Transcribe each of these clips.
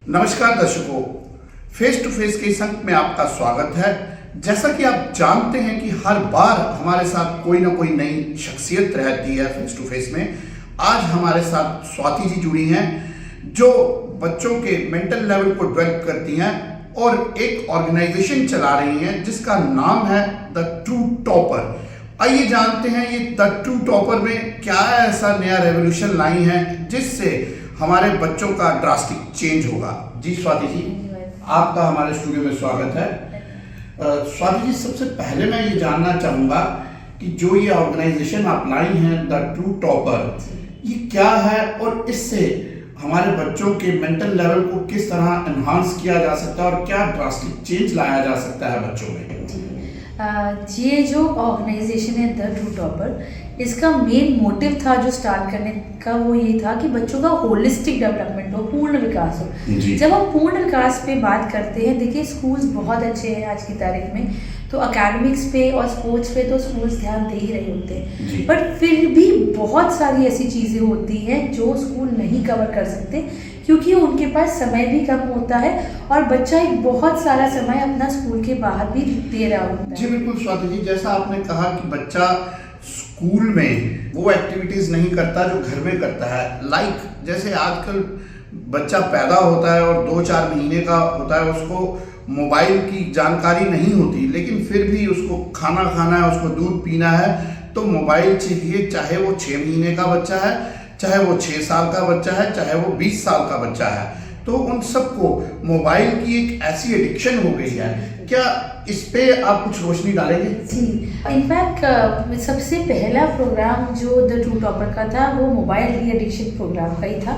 नमस्कार दर्शकों, face to face के इस अंक में आपका स्वागत है। जैसा कि आप जानते हैं कि हर बार हमारे साथ कोई ना कोई नई शख्सियत रहती है फेस टू फेस में। आज हमारे साथ स्वाति जी जुड़ी हैं जो बच्चों के मेंटल लेवल को डेवलप करती हैं और एक ऑर्गेनाइजेशन चला रही हैं जिसका नाम है द ट्रू टॉपर। आइए जानते हैं ये द ट्रू टॉपर में क्या ऐसा नया रेवोल्यूशन लाई है जिससे हमारे बच्चों का ड्रास्टिक चेंज होगा। जी स्वाति जी, आपका हमारे स्टूडियो में स्वागत है। स्वाति जी, सबसे पहले मैं ये जानना चाहूँगा कि जो ये ऑर्गेनाइजेशन आप लाई हैं द ट्रू टॉपर, ये क्या है और इससे हमारे बच्चों के मेंटल लेवल को किस तरह एनहांस किया जा सकता है और क्या ड्रास्टिक चेंज लाया जा सकता है बच्चों में? ये जो ऑर्गेनाइजेशन है द ट्रू टॉपर, इसका मेन मोटिव था जो स्टार्ट करने का वो ये था कि बच्चों का होलिस्टिक डेवलपमेंट हो, पूर्ण विकास हो। जब हम पूर्ण विकास पे बात करते हैं, देखिए स्कूल्स बहुत अच्छे हैं आज की तारीख में, तो एकेडमिक्स पे और स्पोर्ट्स पे तो स्कूल्स ध्यान दे ही रहे होते हैं, बट फिर भी बहुत सारी ऐसी चीज़ें होती हैं जो स्कूल नहीं कवर कर सकते क्योंकि उनके पास समय भी कम होता है और बच्चा एक बहुत सारा समय अपना स्कूल के बाहर भी दे रहा होता है। जी बिल्कुल स्वाति जी, जैसा आपने कहा कि बच्चा स्कूल में वो एक्टिविटीज नहीं करता जो घर में करता है। लाइक जैसे आजकल बच्चा पैदा होता है और 2-4 महीने का होता है, उसको मोबाइल की जानकारी नहीं होती, लेकिन फिर भी उसको खाना खाना है, उसको दूध पीना है तो मोबाइल चाहिए, चाहे वो 6 महीने का बच्चा है, चाहे वो 6 साल का बच्चा है, चाहे वो 20 साल का बच्चा है। तो उन सबको मोबाइल की एक ऐसी एडिक्शन हो गई है। क्या इस पे आप कुछ रोशनी डालेंगे? जी, इनफैक्ट सबसे पहला प्रोग्राम जो द ट्रू टॉपर का था वो मोबाइल डी एडिक्शन प्रोग्राम का ही था,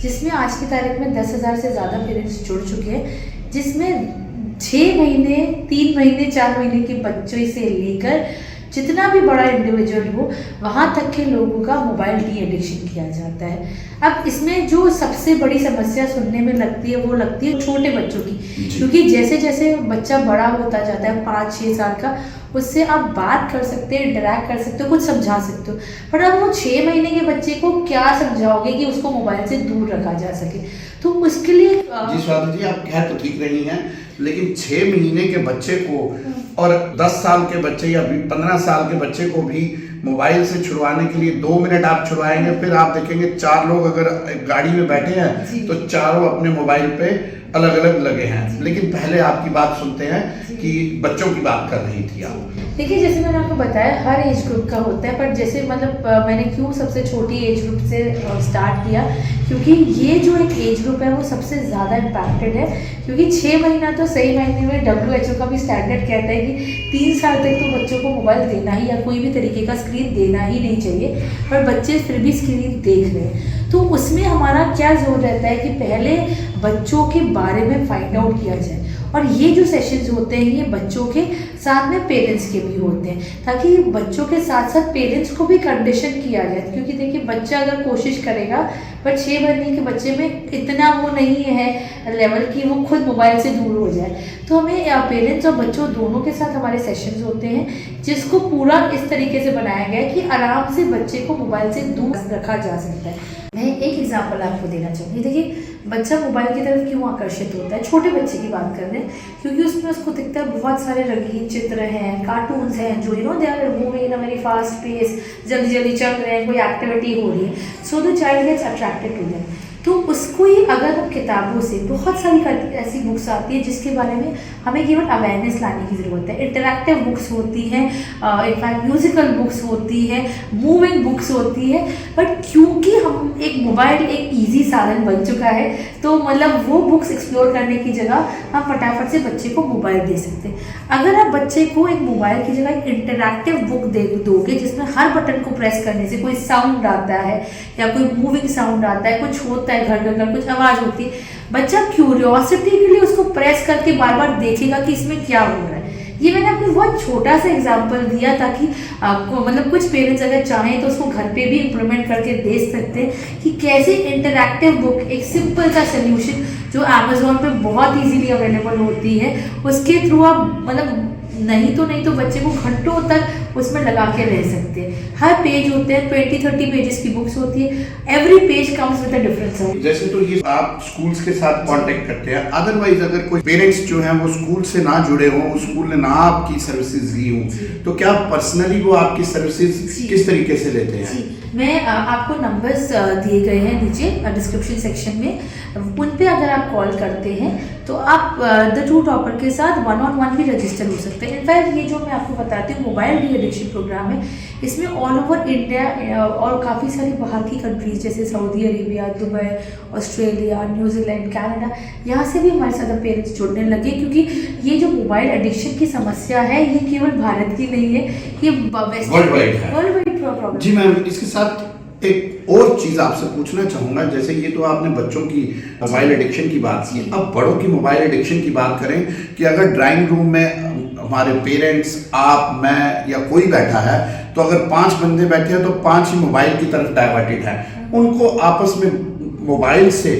जिसमें आज की तारीख में 10,000 से ज़्यादा पेरेंट्स जुड़ चुके हैं, जिसमें 6 महीने, 3 महीने, 4 महीने के बच्चों से लेकर जितना भी बड़ा इंडिविजुअल हो वहाँ तक के लोगों का मोबाइल डी एडिक्शन किया जाता है। अब इसमें जो सबसे बड़ी समस्या सुनने में लगती है वो लगती है छोटे बच्चों की, क्योंकि जैसे जैसे बच्चा बड़ा होता जाता है 5-6 साल का, उससे आप बात कर सकते हैं, इंटरैक्ट कर सकते हो, कुछ समझा सकते हो, पर अब वो 6 महीने के बच्चे को क्या समझाओगे कि उसको मोबाइल से दूर रखा जा सके? तो उसके लिए जी स्वाति जी, आप कह तो ठीक रही हैं, लेकिन 6 महीने के बच्चे को और 10 साल के बच्चे या 15 साल के बच्चे को भी मोबाइल से छुड़वाने के लिए 2 मिनट आप छुड़वाएंगे, फिर आप देखेंगे 4 लोग अगर गाड़ी में बैठे हैं तो चारों अपने मोबाइल पे अलग अलग लगे हैं। लेकिन पहले आपकी बात सुनते हैं कि बच्चों की बात कर रही थी आप। देखिए, जैसे मैंने आपको बताया हर एज ग्रुप का होता है, पर जैसे मतलब मैंने क्यों सबसे छोटी एज ग्रुप से स्टार्ट किया, क्योंकि ये जो एक एज ग्रुप है वो सबसे ज़्यादा इम्पैक्टेड है, क्योंकि 6 महीना तो सही मायने में WHO का भी स्टैंडर्ड कहता है कि 3 साल तक तो बच्चों को मोबाइल देना ही या कोई भी तरीके का स्क्रीन देना ही नहीं चाहिए, पर बच्चे फिर भी स्क्रीन देख रहे हैं। तो उसमें हमारा क्या जोर रहता है कि पहले बच्चों के बारे में फाइंड आउट किया जाए, और ये जो सेशंस होते हैं ये बच्चों के साथ में पेरेंट्स के भी होते हैं, ताकि बच्चों के साथ साथ पेरेंट्स को भी कंडीशन किया जाए। क्योंकि देखिए, बच्चा अगर कोशिश करेगा, पर 6 महीने के बच्चे में इतना वो नहीं है लेवल कि वो खुद मोबाइल से दूर हो जाए, तो हमें पेरेंट्स और बच्चों दोनों के साथ हमारे सेशंस होते हैं जिसको पूरा इस तरीके से बनाया गया है कि आराम से बच्चे को मोबाइल से दूर रखा जा सकता है। मैं एक एग्जांपल आपको देना चाहूँगी। देखिए, बच्चा मोबाइल की तरफ क्यों आकर्षित होता है? छोटे बच्चे की बात कर रहे हैं, क्योंकि उसमें उसको दिखता है बहुत सारे रंगीन चित्र हैं, कार्टून्स हैं जो they are moving in a very fast pace, जल्दी जल्दी चल रहे हैं, कोई एक्टिविटी हो रही है, so the child gets attracted to them. तो उसको ही अगर हम किताबों से, बहुत सारी ऐसी बुक्स आती है जिसके बारे में हमें केवल अवेयरनेस लाने की ज़रूरत है। इंटरैक्टिव बुक्स होती हैं, इनफैक्ट म्यूजिकल बुक्स होती है, मूविंग बुक्स होती है, बट क्योंकि हम एक मोबाइल एक इजी साधन बन चुका है, तो मतलब वो बुक्स एक्सप्लोर करने की जगह हम फटाफट से बच्चे को मोबाइल दे सकते हैं। अगर आप बच्चे को एक मोबाइल की जगह एक इंटरैक्टिव बुक दे दोगे जिसमें हर बटन को प्रेस करने से कोई साउंड आता है या कोई मूविंग साउंड आता है, कुछ होता है घर घर घर, कुछ आवाज़ होती है, बच्चा क्यूरियोसिटी के लिए उसको प्रेस करके बार बार देखेगा कि इसमें क्या हो रहा है। ये मैंने आपको बहुत छोटा सा एग्जांपल दिया ताकि आपको मतलब कुछ पेरेंट्स अगर चाहें तो उसको घर पे भी इम्प्लीमेंट करके दे सकते हैं कि कैसे इंटरैक्टिव बुक, एक सिंपल सा सोल्यूशन जो अमेज़ॉन पे बहुत इजीली अवेलेबल होती है, उसके थ्रू आप मतलब नहीं तो बच्चे को घंटों तक उसमें लगा के रह सकते हैं। हर पेज होते हैं 20-30 पेजेस की बुक्स होती है, every page comes with a different sound. जैसे तो ये आप स्कूल्स के साथ कांटेक्ट करते हैं, अदरवाइज अगर कोई पेरेंट्स जो हैं वो स्कूल से ना जुड़े हों, स्कूल ने ना आपकी सर्विसेज ली हों, तो क्या पर्सनली वो आपकी सर्विसेज किस तरीके से लेते हैं? मैं आपको नंबर्स दिए गए हैं नीचे डिस्क्रिप्शन सेक्शन में, उन पे अगर आप कॉल करते हैं तो आप द ट्रू टॉपर के साथ 1-on-1 भी रजिस्टर हो सकते हैं। इनफैक्ट ये जो मैं आपको बताती हूँ मोबाइल डी एडिक्शन प्रोग्राम है, इसमें ऑल ओवर इंडिया और काफ़ी सारी बाहर की कंट्रीज जैसे Saudi Arabia, Dubai, Australia, New Zealand, Canada, यहाँ से भी हमारे साथ पेरेंट्स जुड़ने लगे, क्योंकि ये जो मोबाइल एडिक्शन की समस्या है ये केवल भारत की नहीं है, ये वर्ल्ड वाइड प्रॉब्लम। जी मैम, इसके साथ एक और चीज आपसे पूछना चाहूंगा, जैसे ये तो आपने बच्चों की मोबाइल एडिक्शन की बात की, अब बड़ों की मोबाइल एडिक्शन की बात करें कि अगर ड्राइंग रूम में हमारे पेरेंट्स, आप, मैं या कोई बैठा है, तो अगर 5 बंदे बैठे हैं तो 5 ही मोबाइल की तरफ डाइवर्टेड है। उनको आपस में मोबाइल से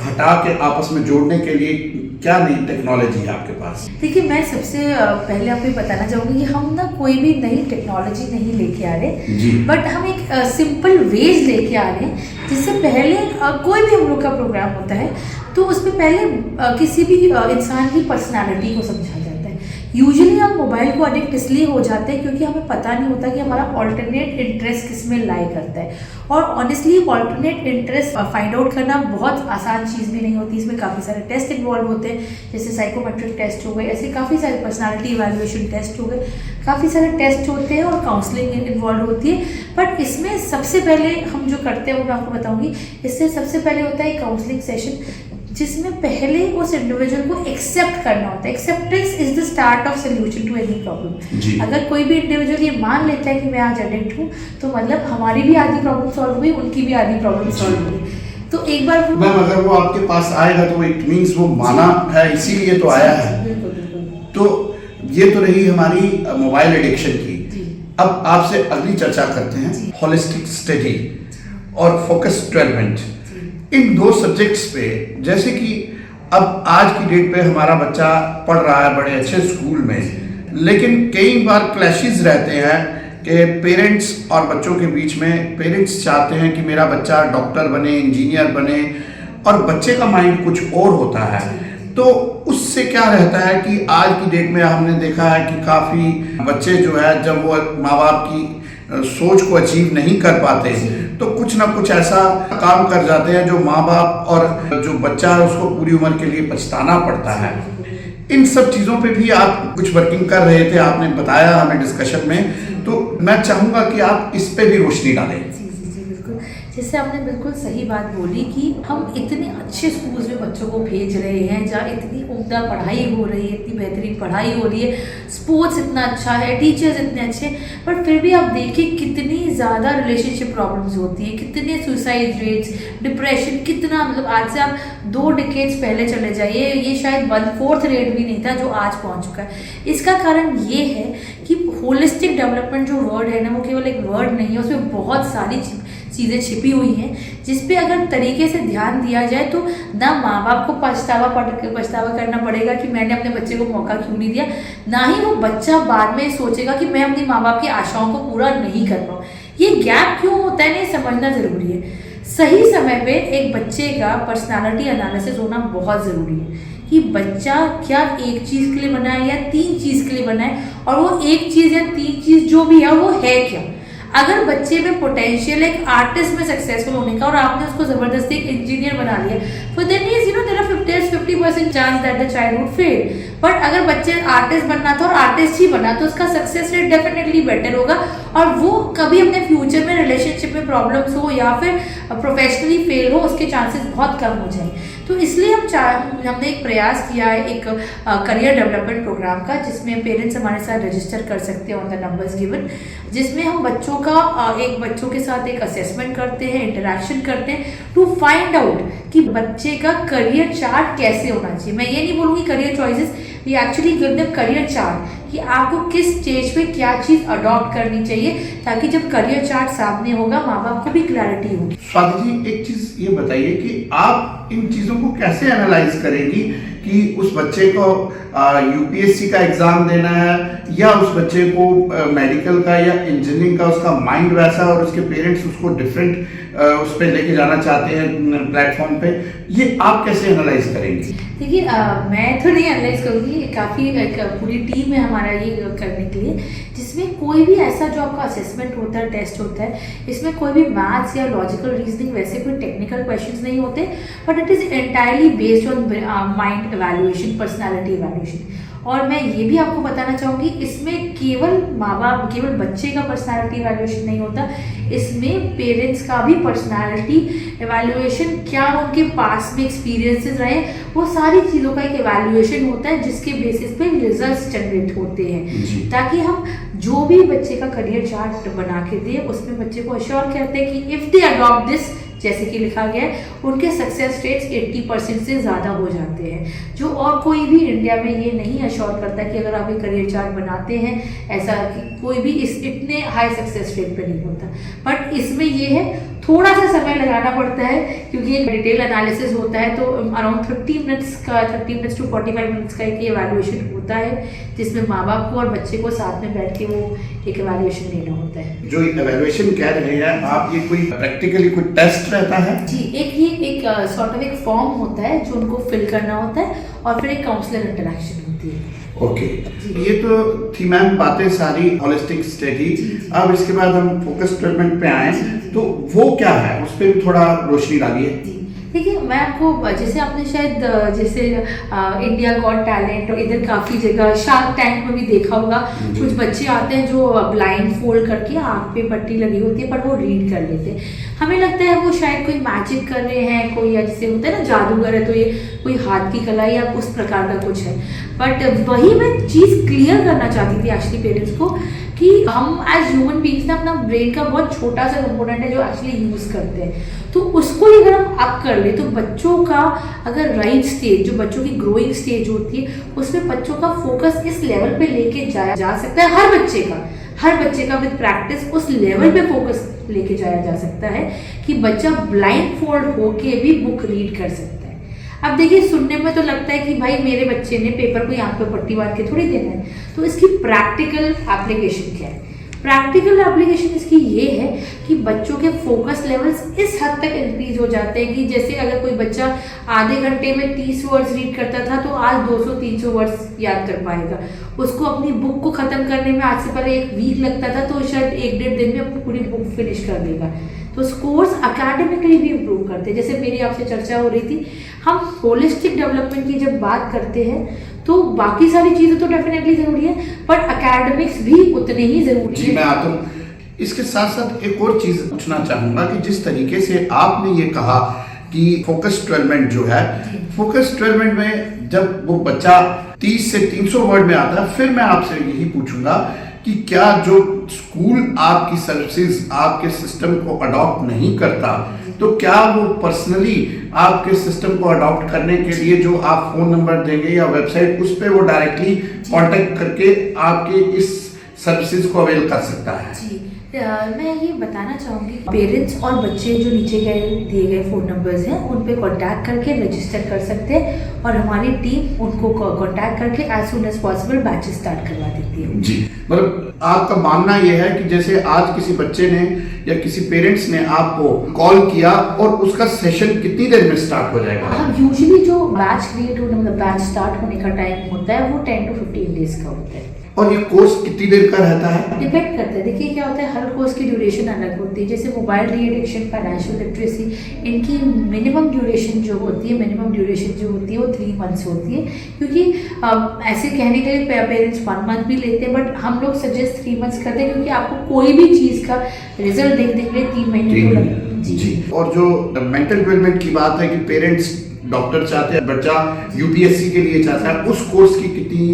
हटा के आपस में जोड़ने के लिए क्या नई टेक्नोलॉजी है आपके पास? देखिए, मैं सबसे पहले आपको बताना चाहूँगी कि हम ना कोई भी नई टेक्नोलॉजी नहीं लेके आ रहे, बट हम एक सिंपल वेज लेके आ रहे हैं, जिससे पहले कोई भी हम लोग का प्रोग्राम होता है तो उसमें पहले किसी भी इंसान की पर्सनालिटी को समझा जाता है। यूजुअली हम मोबाइल को एडिक्ट इसलिए हो जाते हैं क्योंकि हमें पता नहीं होता कि हमारा ऑल्टरनेट इंटरेस्ट किस में लाई करता है, और honestly alternate interest find out करना बहुत आसान चीज़ भी नहीं होती। इसमें काफ़ी सारे टेस्ट इन्वॉल्व होते हैं, जैसे साइकोमेट्रिक टेस्ट हो गए, ऐसे काफ़ी सारे पर्सनालिटी इवैल्यूएशन टेस्ट हो गए, काफ़ी सारे टेस्ट होते हैं और काउंसलिंग इन्वॉल्व होती है। बट इसमें सबसे पहले हम जो करते हैं वो मैं आपको बताऊँगी। इससे सबसे पहले होता है काउंसलिंग सेशन, जिसमें पहले उस इंडिविजुअल को एक्सेप्ट करना होता है। Acceptance is the start of solution to any problem. अगर कोई भी इंडिविजुअल ये मान लेता है कि मैं आज एडिक्ट हूँ, तो मतलब हमारी भी आधी प्रॉब्लम सॉल्व हुई, उनकी भी आधी प्रॉब्लम सॉल्व हुई। तो एक बार मैम, अगर वो आपके पास आएगा तो इट मींस वो माना है, इसीलिए तो आया है। तो ये तो रही हमारी मोबाइल एडिक्शन की। अब आपसे अगली चर्चा करते हैं होलिस्टिक स्टडी और फोकस डेवलपमेंट, इन 2 सब्जेक्ट्स पे। जैसे कि अब आज की डेट पे हमारा बच्चा पढ़ रहा है बड़े अच्छे स्कूल में, लेकिन कई बार क्लैशेस रहते हैं कि पेरेंट्स और बच्चों के बीच में। पेरेंट्स चाहते हैं कि मेरा बच्चा डॉक्टर बने, इंजीनियर बने, और बच्चे का माइंड कुछ और होता है। तो उससे क्या रहता है कि आज की डेट में हमने देखा है कि काफ़ी बच्चे जो है, जब वो माँ बाप की सोच को अचीव नहीं कर पाते तो कुछ ना कुछ ऐसा काम कर जाते हैं जो माँ बाप और जो बच्चा है उसको पूरी उम्र के लिए पछताना पड़ता है। इन सब चीज़ों पे भी आप कुछ वर्किंग कर रहे थे, आपने बताया हमें डिस्कशन में, तो मैं चाहूँगा कि आप इस पे भी रोशनी डालें। जैसे आपने बिल्कुल सही बात बोली कि हम इतने अच्छे स्कूल्स में बच्चों को भेज रहे हैं, जहाँ इतनी उम्दा पढ़ाई हो रही है, इतनी बेहतरीन पढ़ाई हो रही है, स्पोर्ट्स इतना अच्छा है, टीचर्स इतने अच्छे, पर फिर भी आप देखिए कितनी ज़्यादा रिलेशनशिप प्रॉब्लम्स होती है, कितने सुसाइड रेट्स, डिप्रेशन, कितना, मतलब आज से आप 2 डिकेड्स पहले चले जाइए, ये शायद 1/4 रेट भी नहीं था जो आज पहुँच चुका है। इसका कारण ये है कि होलिस्टिक डेवलपमेंट जो वर्ड है ना, वो केवल एक वर्ड नहीं है, उसमें बहुत सारी चीज़ें छिपी हुई हैं, जिस पे अगर तरीके से ध्यान दिया जाए तो ना माँ बाप को पछतावा करना पड़ेगा कि मैंने अपने बच्चे को मौका क्यों नहीं दिया, ना ही वो बच्चा बाद में सोचेगा कि मैं अपनी माँ बाप की आशाओं को पूरा नहीं कर पाऊँ। ये गैप क्यों होता है ना, ये समझना ज़रूरी है। सही समय पे एक बच्चे का पर्सनालिटी एनालिसिस होना बहुत ज़रूरी है कि बच्चा क्या एक चीज़ के लिए बना है या 3 चीज़ के लिए बना है, और वो एक चीज़ या 3 चीज़ जो भी है वो है क्या। अगर बच्चे में पोटेंशियल एक आर्टिस्ट में सक्सेसफुल होने का और आपने उसको जबरदस्ती एक इंजीनियर बना लिया, तो then is there are 50% chance that the child would fail. But अगर बच्चे आर्टिस्ट बनना था और आर्टिस्ट ही बना तो उसका सक्सेस रेट डेफिनेटली बेटर होगा, और वो कभी अपने फ्यूचर में रिलेशनशिप में प्रॉब्लम्स हो या फिर प्रोफेशनली फेल हो, उसके चांसेस बहुत कम हो जाए। तो इसलिए हमने एक प्रयास किया है एक करियर डेवलपमेंट प्रोग्राम का, जिसमें पेरेंट्स हमारे साथ रजिस्टर कर सकते हैं ऑन द नंबर्स गिवन, जिसमें हम बच्चों के साथ एक असेसमेंट करते हैं, इंटरेक्शन करते हैं टू फाइंड आउट कि बच्चे का करियर चार्ट कैसे होना चाहिए। मैं ये नहीं बोलूँगी career choices, we actually give them career chart कि आपको किस स्टेज पे क्या चीज़ अडॉप्ट करनी चाहिए, ताकि जब करियर चार्ट सामने होगा माँ बाप को भी क्लैरिटी होगी। स्वाति जी, एक चीज ये बताइए कि आप इन चीजों को कैसे एनालाइज करेंगी कि उस बच्चे को यूपीएससी का एग्जाम देना है या उस बच्चे को मेडिकल का या इंजीनियरिंग का, उसका माइंड वैसा और उसके पेरेंट्स उसको डिफरेंट उस पर लेके जाना चाहते हैं प्लेटफॉर्म पे, ये आप कैसे एनालाइज करेंगी? देखिए मैं तो नहीं एनालाइज करूँगी, काफ़ी पूरी टीम है हमारा ये करने के लिए, जिसमें कोई भी ऐसा जो आपका असेसमेंट होता है, टेस्ट होता है, इसमें कोई भी मैथ्स या लॉजिकल रीजनिंग वैसे कोई टेक्निकल क्वेश्चंस नहीं होते, but it is entirely based on mind evaluation, personality evaluation. और मैं ये भी आपको बताना चाहूँगी, इसमें केवल माँ बाप, केवल बच्चे का पर्सनालिटी इवैल्यूएशन नहीं होता, इसमें पेरेंट्स का भी पर्सनालिटी इवैल्यूएशन, क्या उनके पास में एक्सपीरियंसेस रहे, वो सारी चीज़ों का एक इवैल्यूएशन होता है, जिसके बेसिस पे रिजल्ट्स जनरेट होते हैं, ताकि हम जो भी बच्चे का करियर चार्ट बना के दें उसमें बच्चे को अश्योर करते हैं कि इफ़ दे अडॉप्ट दिस, जैसे कि लिखा गया है, उनके सक्सेस रेट्स 80% से ज़्यादा हो जाते हैं, जो और कोई भी इंडिया में ये नहीं अश्योर करता कि अगर आप एक करियर चार्ट बनाते हैं ऐसा कि कोई भी इतने हाई सक्सेस रेट पे नहीं होता। बट इसमें ये है, थोड़ा सा समय लगाना पड़ता है, क्योंकि एक डिटेल एनालिसिस होता है, तो अराउंड 30 मिनट्स टू 45 मिनट्स का एक इवैल्यूएशन होता है, जिसमें माँ बाप को और बच्चे को साथ में बैठ के वो एक इवैल्यूएशन लेना होता है। जो इवैल्यूएशन कह रहे हैं आप, ये कोई प्रैक्टिकली कोई टेस्ट रहता है? जी, एक सॉर्ट ऑफ एक फॉर्म होता है जो उनको फिल करना होता है, और फिर एक काउंसलर इंटरेक्शन होती है। ओके, ये तो थी मैम बातें सारी होलिस्टिक स्टडी। अब इसके बाद हम फोकस डेवलपमेंट पे आए, तो वो क्या है, उस पर भी थोड़ा रोशनी डालिए। देखिए मैं आपको, जैसे आपने शायद जैसे इंडिया गॉट टैलेंट और इधर काफ़ी जगह शार्क टैंक में भी देखा होगा, कुछ बच्चे आते हैं जो ब्लाइंड फोल्ड करके आँख पे पट्टी लगी होती है, पर वो रीड कर लेते हैं। हमें लगता है वो शायद कोई मैजिक कर रहे हैं, कोई जैसे होता है ना जादूगर है, तो ये कोई हाथ की कला या उस प्रकार का कुछ है। बट वही मैं चीज़ क्लियर करना चाहती थी एक्चुअली पेरेंट्स को, कि हम एज ह्यूमन बींग्स ना अपना ब्रेन का बहुत छोटा सा कंपोनेंट है जो एक्चुअली यूज़ करते हैं, तो उसको अगर हम अप कर ले, तो बच्चों का अगर राइट स्टेज, जो बच्चों की ग्रोइंग स्टेज होती है, उसमें बच्चों का फोकस इस लेवल पे लेके जाया जा सकता है। हर बच्चे का विद प्रैक्टिस उस लेवल पे फोकस लेके जाया जा सकता है कि बच्चा ब्लाइंड फोल्ड होके भी बुक रीड कर सकता है। अब देखिए, सुनने में तो लगता है कि भाई मेरे बच्चे ने पेपर को यहाँ पे पट्टी बांध के थोड़ी देना है, तो इसकी प्रैक्टिकल एप्लीकेशन क्या है? प्रैक्टिकल एप्लीकेशन इसकी ये है कि बच्चों के फोकस लेवल्स इस हद तक इंक्रीज हो जाते हैं कि जैसे अगर कोई बच्चा आधे घंटे में 30 वर्ड्स रीड करता था, तो आज 200-300 वर्ड्स याद कर पाएगा। उसको अपनी बुक को ख़त्म करने में आज से पहले 1 वीक लगता था, तो शायद 1-1.5 दिन में अपनी पूरी बुक फिनिश कर देगा। तो स्कोर्स अकेडमिकली भी इम्प्रूव करते हैं। जैसे मेरी आपसे चर्चा हो रही थी, हम होलिस्टिक डेवलपमेंट की जब बात करते हैं, तो बाकी सारी चीज़ें तो डेफिनेटली ज़रूरी है, बट एकेडमिक्स भी उतने ही ज़रूरी है। जी, मैं आता हूँ। इसके साथ साथ एक और चीज़ पूछना चाहूँगा कि जिस तरीके से आपने ये कहा कि फोकस डेवलपमेंट जो है, फोकस डेवलपमेंट में जब वो बच्चा 30 से 300 वर्ड में आता है, फिर मैं आपसे यही पूछूंगा कि क्या जो स्कूल आपकी सर्विसेज, आपके सिस्टम को अडॉप्ट नहीं करता, तो क्या वो पर्सनली आपके सिस्टम को अडॉप्ट करने के लिए जो आप फोन नंबर देंगे या वेबसाइट, उस पर वो डायरेक्टली कांटेक्ट करके आपके इस सर्विसेज को अवेल कर सकता है? जी, मैं ये बताना चाहूँगी, पेरेंट्स और बच्चे जो नीचे दिए गए फ़ोन नंबर्स हैं उन पे कांटेक्ट करके रजिस्टर कर सकते हैं, और हमारी टीम उनको कांटेक्ट करके as soon as possible batches start करवा देती है। जी, मतलब आपका मानना यह है कि जैसे आज किसी बच्चे ने या किसी पेरेंट्स ने आपको कॉल किया और उसका सेशन कितनी देर में स्टार्ट हो जाएगा? हाँ, यूजुअली जो बैच क्रिएट होने, मतलब बैच स्टार्ट होने का टाइम होता है, वो 10 to 15 डेज का होता है। और ये कोर्स कितनी देर का रहता है? डिपेंड करता है। देखिए क्या होता है, हर कोर्स की ड्यूरेशन अलग होती है। जैसे मोबाइल री एडिक्शन, फाइनेंशियल लिटरेसी, इनकी मिनिमम ड्यूरेशन जो होती है वो 3 मंथ्स होती है, क्योंकि ऐसे कहने के लिए पेरेंट्स 1 मंथ भी लेते हैं, बट हम लोग सजेस्ट 3 मंथ्स करते हैं, क्योंकि आपको कोई भी चीज़ का रिजल्ट देखने के लिए 3 महीने तो लगेंगे। जी। और जो मेंटल डेवलपमेंट की बात है कि पेरेंट्स डॉक्टर चाहते हैं, बच्चा यूपीएससी के लिए चाहता है, उस कोर्स की कितनी?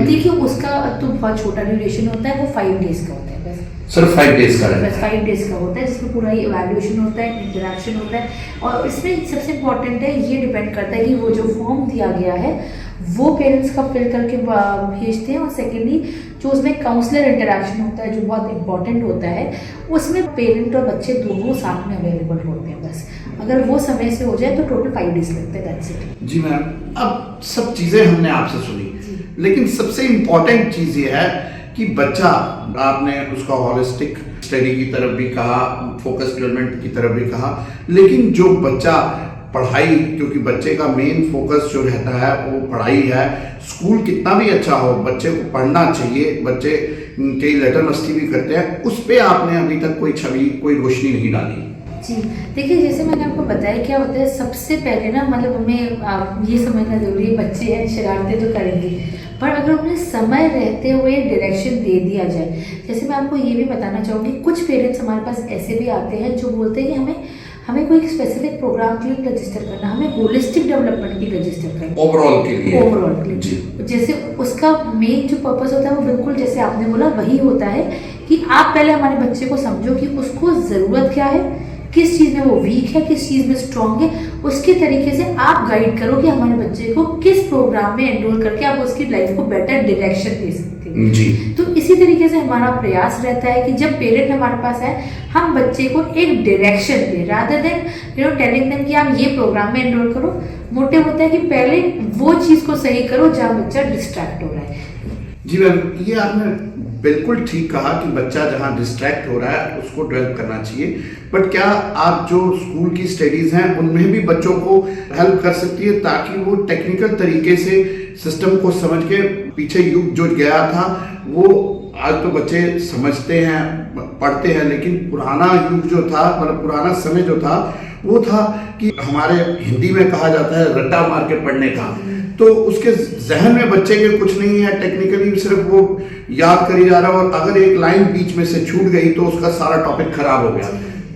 देखिए उसका तो बहुत छोटा ड्यूरेशन होता है, वो 5 डेज का होता है बस। सिर्फ 5 डेज का रहता है? बस 5 डेज का होता है, जिसमें पूरा ही इवैल्यूएशन होता है, इंटरेक्शन होता है। और इसमें सबसे इम्पोर्टेंट है, ये डिपेंड करता है कि वो जो फॉर्म दिया गया है वो पेरेंट्स का फिल करके भेजते हैं। और सेकेंडली जो उसमें काउंसलर इंटरेक्शन होता है जो बहुत इंपॉर्टेंट होता है, उसमें पेरेंट और बच्चे दोनों साथ में अवेलेबल होते हैं। बस अगर वो समय से हो जाए तो टोटल 5 days लगते हैं, दैट्स इट। जी मैम, अब सब चीज़ें हमने आपसे सुनी, लेकिन सबसे इम्पोर्टेंट चीज़ ये है कि बच्चा, आपने उसका हॉलिस्टिक स्टडी की तरफ भी कहा, फोकस डेवलपमेंट की तरफ भी कहा, लेकिन जो बच्चा पढ़ाई, क्योंकि बच्चे का मेन फोकस जो रहता है वो पढ़ाई है। स्कूल कितना भी अच्छा हो, बच्चे को पढ़ना चाहिए। बच्चे कई लटर मस्ती भी करते हैं, उस पर आपने अभी तक कोई छवि, कोई रोशनी नहीं डाली। जी देखिए, जैसे मैंने आपको बताया क्या होता है, सबसे पहले ना मतलब हमें ये समझना जरूरी है, बच्चे हैं शरारतें तो करेंगे, पर अगर उन्हें समय रहते हुए डायरेक्शन दे दिया जाए। जैसे मैं आपको ये भी बताना चाहूँगी, कुछ पेरेंट्स हमारे पास ऐसे भी आते हैं जो बोलते हैं कि हमें कोई स्पेसिफिक प्रोग्राम के लिए रजिस्टर करना, हमें होलिस्टिक डेवलपमेंट के लिए रजिस्टर करना, ओवरऑल के लिए। जैसे उसका मेन जो पर्पस होता है वो बिल्कुल जैसे आपने बोला वही होता है कि आप पहले हमारे बच्चे को समझो कि उसको ज़रूरत क्या है, किस चीज़ में वो वीक है, किस चीज़ में स्ट्रांग है, उसके तरीके से आप गाइड करो कि हमारे बच्चे को किस प्रोग्राम में एनरोल करके आप उसकी लाइफ को बेटर डायरेक्शन दे सकते हैं। जी। तो इसी तरीके से हमारा प्रयास रहता है कि जब पेरेंट हमारे पास है, हम बच्चे को एक डायरेक्शन दें, रादर देन टेलिंग देम कि आप ये प्रोग्राम में एनरोल करो। मोटिव होता है कि पहले वो चीज़ को सही करो जहाँ बच्चा डिस्ट्रैक्ट हो रहा है। जी मैम, ये आपने बिल्कुल ठीक कहा कि बच्चा जहाँ डिस्ट्रैक्ट हो रहा है उसको डेवलप करना चाहिए, बट क्या आप जो स्कूल की स्टडीज़ हैं उनमें भी बच्चों को हेल्प कर सकती है ताकि वो टेक्निकल तरीके से सिस्टम को समझ के, पीछे युग जो गया था वो आज तो बच्चे समझते हैं, पढ़ते हैं, लेकिन पुराना युग जो था, मतलब पुराना समय जो था वो था कि हमारे हिंदी में कहा जाता है रट्टा मार के पढ़ने का, तो उसके जहन में बच्चे के कुछ नहीं है, टेक्निकली सिर्फ वो याद करी जा रहा है, और अगर एक लाइन बीच में से छूट गई तो उसका सारा टॉपिक खराब हो गया।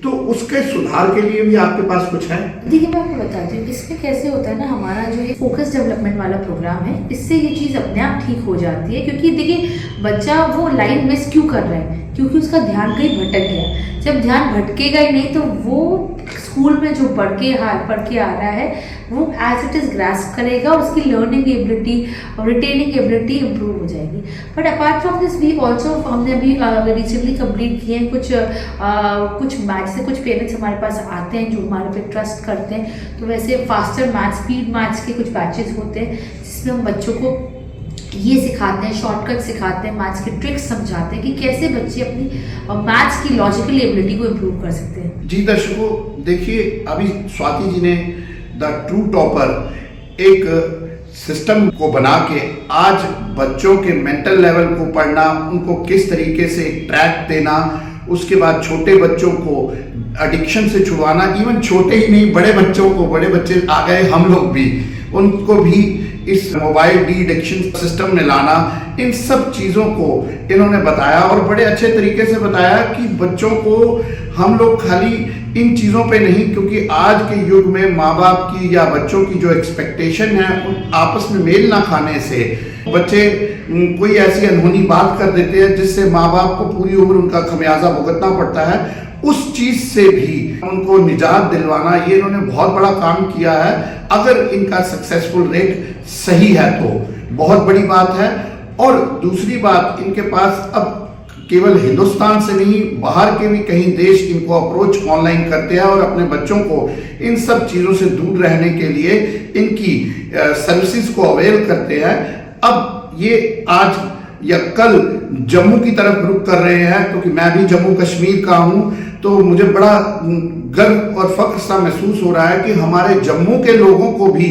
तो उसके सुधार के लिए भी आपके पास कुछ है? देखिए, मैं आपको बताती हूँ इसमें कैसे होता है ना, हमारा जो ये फोकस डेवलपमेंट वाला प्रोग्राम है, इससे ये चीज़ अपने आप ठीक हो जाती है। क्योंकि देखिए, बच्चा वो लाइन मिस क्यों कर रहा है, क्योंकि उसका ध्यान कहीं भटक गया। जब ध्यान भटकेगा ही नहीं तो वो स्कूल में जो पढ़ के आ रहा है वो एज इट इज़ ग्रास्प करेगा, उसकी लर्निंग एबिलिटी और रिटेनिंग एबिलिटी इंप्रूव हो जाएगी। But apart from this we also, हमने अभी रिसेंटली कंप्लीट किए हैं कुछ मैच से, कुछ पेरेंट्स हमारे पास आते हैं जो हमारे पे ट्रस्ट करते हैं, तो वैसे फास्टर मैथ्स, स्पीड मैथ्स के कुछ बैचेस होते हैं जिसमें हम बच्चों को ये सिखाते हैं, शॉर्टकट सिखाते हैं, मैथ्स के ट्रिक्स समझाते हैं कि कैसे बच्चे अपनी मैथ्स की लॉजिकल एबिलिटी को इम्प्रूव कर सकते हैं। जी दर्शकों, देखिए अभी स्वाति जी ने द ट्रू टॉपर एक सिस्टम को बना के आज बच्चों के मेंटल लेवल को पढ़ना, उनको किस तरीके से ट्रैक देना, उसके बाद छोटे बच्चों को एडिक्शन से छुड़वाना, इवन छोटे ही नहीं बड़े बच्चों को, बड़े बच्चे आ गए हम लोग भी, उनको भी इस मोबाइल डी एडिक्शन सिस्टम में लाना, इन सब चीज़ों को इन्होंने बताया और बड़े अच्छे तरीके से बताया कि बच्चों को हम लोग खाली इन चीज़ों पे नहीं, क्योंकि आज के युग में माँ बाप की या बच्चों की जो एक्सपेक्टेशन है उन आपस में मेल ना खाने से बच्चे कोई ऐसी अनहोनी बात कर देते हैं जिससे माँ बाप को पूरी उम्र उनका खमियाजा भुगतना पड़ता है। उस चीज से भी उनको निजात दिलवाना, ये इन्होंने बहुत बड़ा काम किया है। अगर इनका सक्सेसफुल रेट सही है तो बहुत बड़ी बात है। और दूसरी बात, इनके पास अब केवल हिंदुस्तान से नहीं, बाहर के भी कई देश इनको अप्रोच ऑनलाइन करते हैं और अपने बच्चों को इन सब चीज़ों से दूर रहने के लिए इनकी सर्विसेज को अवेल करते हैं। अब ये आज या कल जम्मू की तरफ रुख कर रहे हैं, क्योंकि मैं भी जम्मू कश्मीर का हूं, तो मुझे बड़ा गर्व और फख्र सा महसूस हो रहा है कि हमारे जम्मू के लोगों को भी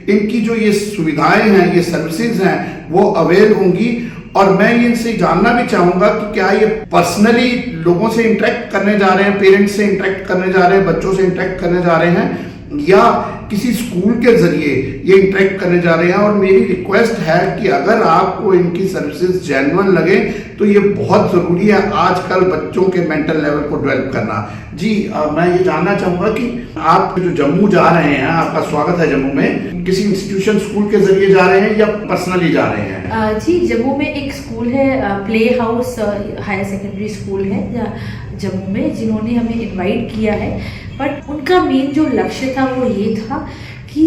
इनकी जो ये सुविधाएं हैं, ये सर्विसेज हैं, वो अवेल होंगी। और मैं इनसे जानना भी चाहूंगा कि क्या ये पर्सनली लोगों से इंटरेक्ट करने जा रहे हैं, पेरेंट्स से इंटरेक्ट करने जा रहे हैं, बच्चों से इंटरेक्ट करने जा रहे हैं, या किसी स्कूल के जरिए ये इंटरेक्ट करने जा रहे हैं। और मेरी रिक्वेस्ट है कि अगर आपको इनकी सर्विसेज जेन्युइन लगे तो ये बहुत ज़रूरी है आजकल बच्चों के मेंटल लेवल को डेवलप करना। जी मैं ये जानना चाहूँगा कि आप जो जम्मू जा रहे हैं, आपका स्वागत है जम्मू में, किसी इंस्टीट्यूशन स्कूल के जरिए जा रहे हैं या पर्सनली जा रहे हैं? जी, जम्मू में एक स्कूल है, play house higher secondary school है जम्मू में, जिन्होंने हमें इनवाइट किया है। बट उनका मेन जो लक्ष्य था वो ये था कि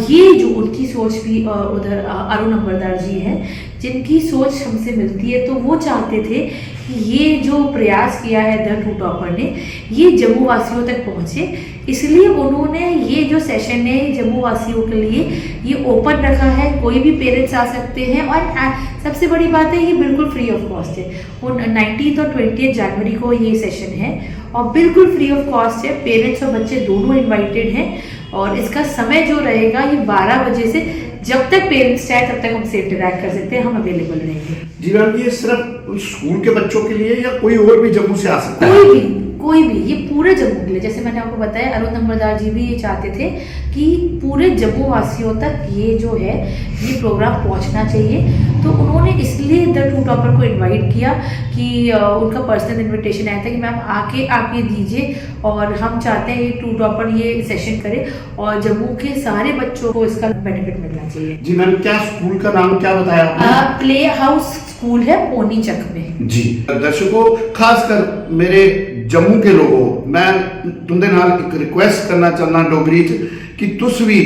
ये जो उनकी सोच भी उधर अरुण नंबरदार जी हैं, जिनकी सोच हमसे मिलती है, तो वो चाहते थे कि ये जो प्रयास किया है द टू टॉपर ने, ये जम्मू वासियों तक पहुँचे। इसलिए उन्होंने ये जो सेशन है जम्मू वासियों के लिए ये ओपन रखा है, कोई भी पेरेंट्स आ सकते हैं, और सबसे बड़ी बात है ये बिल्कुल फ्री ऑफ कॉस्ट है। 19 और 20 जनवरी को ये सेशन है और बिल्कुल फ्री ऑफ कॉस्ट है, पेरेंट्स और बच्चे दोनों इन्वाइटेड हैं। और इसका समय जो रहेगा ये 12 बजे से, जब तक पेरेंट्स चाहे तब तक हमसे इंटरैक्ट कर सकते हैं, हम अवेलेबल रहेंगे। जी मैम, ये सिर्फ स्कूल के बच्चों के लिए या कोई और भी जम्मू से आ सकता है? कोई भी, ये पूरे जम्मू के लिए। जैसे मैंने आपको बताया, अरुण नंबरदार जी भी ये चाहते थे कि पूरे जम्मू वासियों तक ये जो है ये प्रोग्राम पहुंचना चाहिए, तो उन्होंने इसलिए द टू टॉपर को इनवाइट किया कि उनका पर्सनल इनविटेशन आया था कि मैम आके आप ये दीजिए, और हम चाहते हैं ये टू टॉपर ये सेशन करे और जम्मू के सारे बच्चों को इसका बेनिफिट मिलना चाहिए। जी मैम, क्या स्कूल का नाम क्या बताया आपने? प्ले हाउस स्कूल है पोनी चक में। जी दर्शकों, खासकर मेरे जम्मू के लोगों, मैं तुंदे नाल एक रिक्वेस्ट करना चाहना डोगरी च कि तुस भी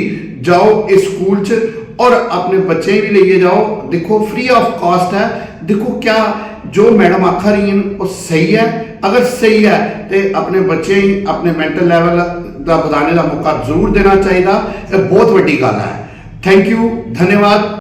जाओ इस स्कूल च और अपने बच्चे भी लेके जाओ। देखो फ्री ऑफ कॉस्ट है। देखो क्या जो मैडम आखा रही हैं वो सही है। अगर सही है तो अपने बच्चे ही अपने मेंटल लेवल का बढ़ाने का मौका जरूर देना चाहिए। ये बहुत बड़ी गल है। थैंक यू, धन्यवाद।